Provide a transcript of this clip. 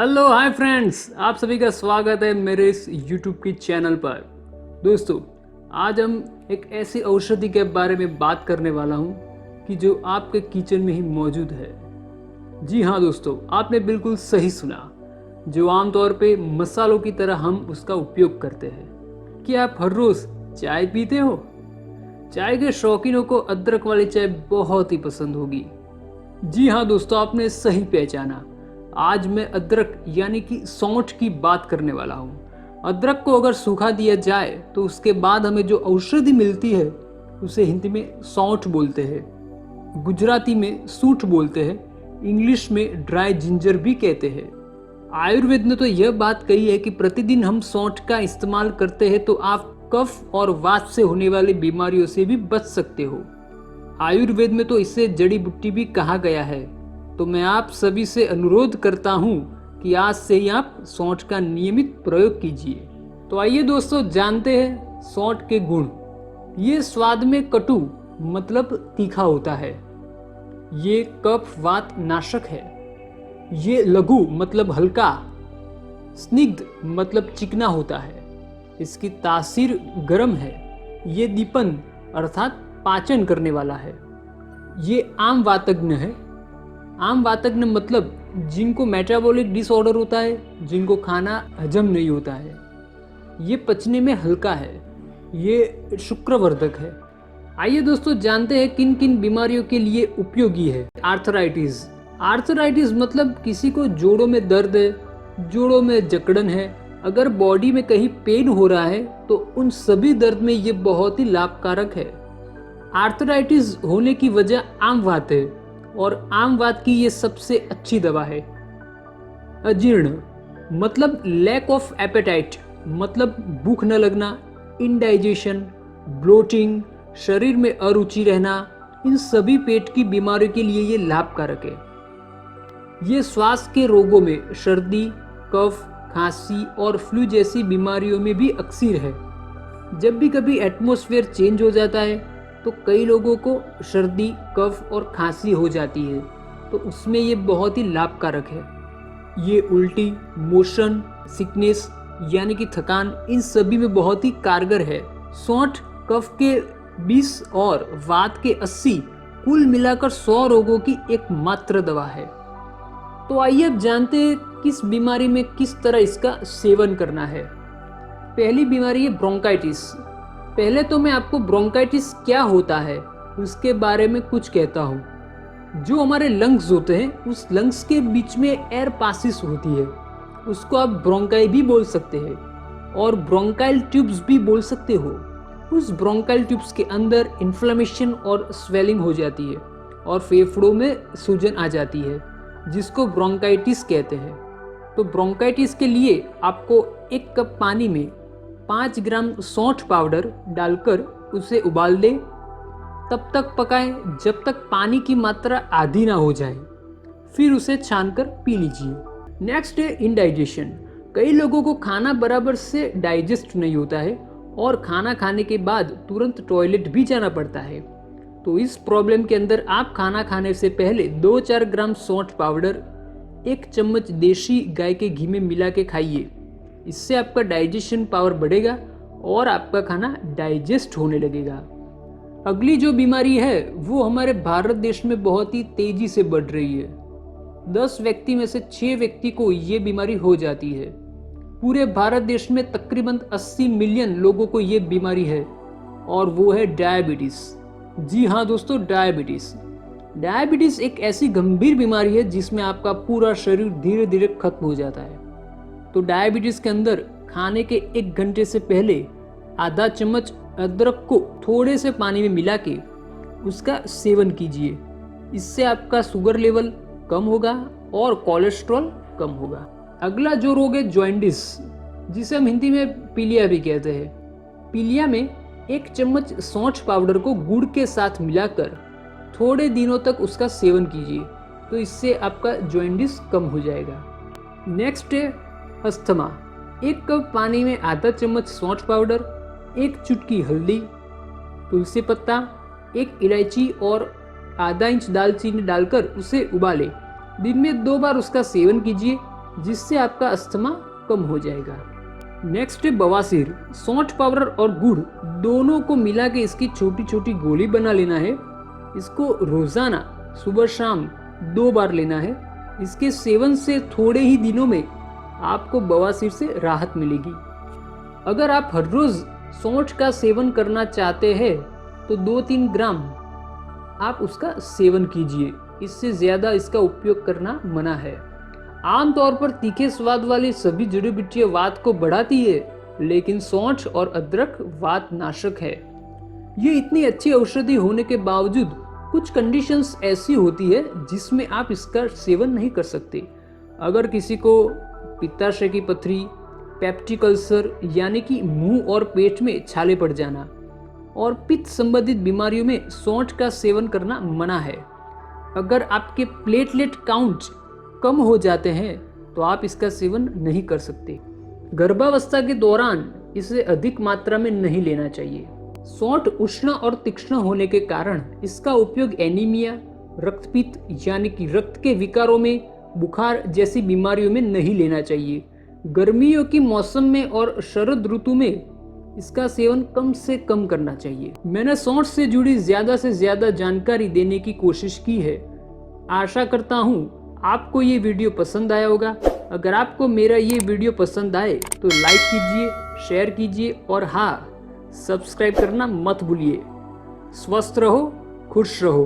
Hello hi friends, आप सभी का स्वागत है मेरे इस यूट्यूब के चैनल पर। दोस्तों, आज हम एक ऐसी औषधि के बारे में बात करने वाला हूँ कि जो आपके किचन में ही मौजूद है। जी हाँ दोस्तों, आपने बिल्कुल सही सुना। जो आमतौर पे मसालों की तरह हम उसका उपयोग करते हैं। क्या आप हर रोज़ चाय पीते हो? चाय के शौकीनों को अदरक वाली चाय बहुत ही पसंद होगी। जी हाँ दोस्तों, आपने सही पहचाना। आज मैं अदरक यानी कि सौंठ की बात करने वाला हूँ। अदरक को अगर सूखा दिया जाए तो उसके बाद हमें जो औषधि मिलती है उसे हिंदी में सौंठ बोलते हैं, गुजराती में सूंठ बोलते हैं, इंग्लिश में ड्राई जिंजर भी कहते हैं। आयुर्वेद ने तो यह बात कही है कि प्रतिदिन हम सौंठ का इस्तेमाल करते हैं तो आप कफ और वात से होने वाली बीमारियों से भी बच सकते हो। आयुर्वेद में तो इसे जड़ी बूटी भी कहा गया है। तो मैं आप सभी से अनुरोध करता हूँ कि आज से ही आप सौंठ का नियमित प्रयोग कीजिए। तो आइए दोस्तों, जानते हैं सौंठ के गुण। ये स्वाद में कटु मतलब तीखा होता है। ये कफ वात नाशक है। ये लघु मतलब हल्का, स्निग्ध मतलब चिकना होता है। इसकी तासीर गर्म है। ये दीपन अर्थात पाचन करने वाला है। ये आम वातज्ञ है। आम वातज्ञ मतलब जिनको मेटाबॉलिक डिसऑर्डर होता है, जिनको खाना हजम नहीं होता है। ये पचने में हल्का है। ये शुक्रवर्धक है। आइए दोस्तों, जानते हैं किन किन बीमारियों के लिए उपयोगी है। आर्थराइटिस। आर्थराइटिस मतलब किसी को जोड़ों में दर्द है, जोड़ों में जकड़न है, अगर बॉडी में कहीं पेन हो रहा है तो उन सभी दर्द में ये बहुत ही लाभकारक है। आर्थराइटिस होने की वजह आम वात है और आम वात की ये सबसे अच्छी दवा है। अजीर्ण मतलब लैक ऑफ एपेटाइट मतलब भूख न लगना, इनडाइजेशन, ब्लोटिंग, शरीर में अरुचि रहना, इन सभी पेट की बीमारियों के लिए ये लाभकारक है। ये श्वास के रोगों में सर्दी, कफ, खांसी और फ्लू जैसी बीमारियों में भी अक्सर है। जब भी कभी एटमॉस्फेयर चेंज हो जाता है तो कई लोगों को सर्दी, कफ और खांसी हो जाती है, तो उसमें ये बहुत ही लाभकारक है। ये उल्टी, मोशन सिकनेस यानी कि थकान, इन सभी में बहुत ही कारगर है। सौंठ कफ के 20 और वात के 80, कुल मिलाकर 100 रोगों की एकमात्र दवा है। तो आइए अब जानते हैं किस बीमारी में किस तरह इसका सेवन करना है। पहली बीमारी है ब्रोंकाइटिस। पहले तो मैं आपको ब्रोंकाइटिस क्या होता है उसके बारे में कुछ कहता हूँ। जो हमारे लंग्स होते हैं, उस लंग्स के बीच में एयर पासिस होती है, उसको आप ब्रोंकाई भी बोल सकते हैं और ब्रोंकाइल ट्यूब्स भी बोल सकते हो। उस ब्रोंकाइल ट्यूब्स के अंदर इन्फ्लेमेशन और स्वेलिंग हो जाती है और फेफड़ों में सूजन आ जाती है, जिसको ब्रोंकाइटिस कहते हैं। तो ब्रोंकाइटिस के लिए आपको 1 कप पानी में 5 ग्राम सौंठ पाउडर डालकर उसे उबाल दें। तब तक पकाएं जब तक पानी की मात्रा आधी ना हो जाए, फिर उसे छानकर पी लीजिए। नेक्स्ट है इंडाइजेशन। कई लोगों को खाना बराबर से डाइजेस्ट नहीं होता है और खाना खाने के बाद तुरंत टॉयलेट भी जाना पड़ता है। तो इस प्रॉब्लम के अंदर आप खाना खाने से पहले 2-4 ग्राम सौंठ पाउडर 1 चम्मच देसी गाय के घी में मिला के खाइए। इससे आपका डाइजेशन पावर बढ़ेगा और आपका खाना डाइजेस्ट होने लगेगा। अगली जो बीमारी है वो हमारे भारत देश में बहुत ही तेजी से बढ़ रही है। 10 व्यक्ति में से 6 व्यक्ति को ये बीमारी हो जाती है। पूरे भारत देश में तकरीबन 80 मिलियन लोगों को ये बीमारी है और वो है डायबिटीज। जी हाँ दोस्तों, डायबिटीज। डायबिटीज एक ऐसी गंभीर बीमारी है जिसमें आपका पूरा शरीर धीरे धीरे खत्म हो जाता है। तो डायबिटीज के अंदर खाने के 1 घंटे से पहले आधा चम्मच अदरक को थोड़े से पानी में मिला के उसका सेवन कीजिए। इससे आपका शुगर लेवल कम होगा और कोलेस्ट्रॉल कम होगा। अगला जो रोग है जॉइंडिस, जिसे हम हिंदी में पीलिया भी कहते हैं। पीलिया में 1 चम्मच सौंठ पाउडर को गुड़ के साथ मिलाकर थोड़े दिनों तक उसका सेवन कीजिए, तो इससे आपका जॉइंडिस कम हो जाएगा। नेक्स्ट है अस्थमा। 1 कप पानी में आधा चम्मच सौंठ पाउडर, 1 चुटकी हल्दी, तुलसी पत्ता, 1 इलायची और आधा इंच दालचीनी डालकर उसे उबालें। दिन में 2 बार उसका सेवन कीजिए। जिससे आपका अस्थमा कम हो जाएगा। नेक्स्ट है बवासीर। सौंठ पाउडर और गुड़ दोनों को मिला के इसकी छोटी छोटी गोली बना लेना है। इसको रोजाना सुबह शाम 2 बार लेना है। इसके सेवन से थोड़े ही दिनों में आपको बवासीर से राहत मिलेगी। अगर आप हर रोज सौंठ का सेवन करना चाहते हैं तो 2-3 ग्राम आप उसका सेवन कीजिए। इससे ज़्यादा इसका उपयोग करना मना है। आमतौर पर तीखे स्वाद वाली सभी जड़ी बूटियां वात को बढ़ाती है, लेकिन सौंठ और अदरक वात नाशक है। ये इतनी अच्छी औषधि होने के बावजूद कुछ कंडीशंस ऐसी होती है जिसमें आप इसका सेवन नहीं कर सकते। अगर किसी को पित्ताशय की पथरी, पेप्टिक अल्सर यानी कि मुंह और पेट में छाले पड़ जाना और पित्त संबंधित बीमारियों में सौंठ का सेवन करना मना है। अगर आपके प्लेटलेट काउंट कम हो जाते हैं तो आप इसका सेवन नहीं कर सकते। गर्भावस्था के दौरान इसे अधिक मात्रा में नहीं लेना चाहिए। सौंठ उष्ण और तीक्ष्ण होने के कारण इसका उपयोग एनीमिया, रक्तपित्त यानी कि रक्त के विकारों में, बुखार जैसी बीमारियों में नहीं लेना चाहिए। गर्मियों की मौसम में और शरद ऋतु में इसका सेवन कम से कम करना चाहिए। मैंने सौंठ से जुड़ी ज़्यादा से ज़्यादा जानकारी देने की कोशिश की है। आशा करता हूँ आपको ये वीडियो पसंद आया होगा। अगर आपको मेरा ये वीडियो पसंद आए तो लाइक कीजिए, शेयर कीजिए और हाँ, सब्सक्राइब करना मत भूलिए। स्वस्थ रहो, खुश रहो।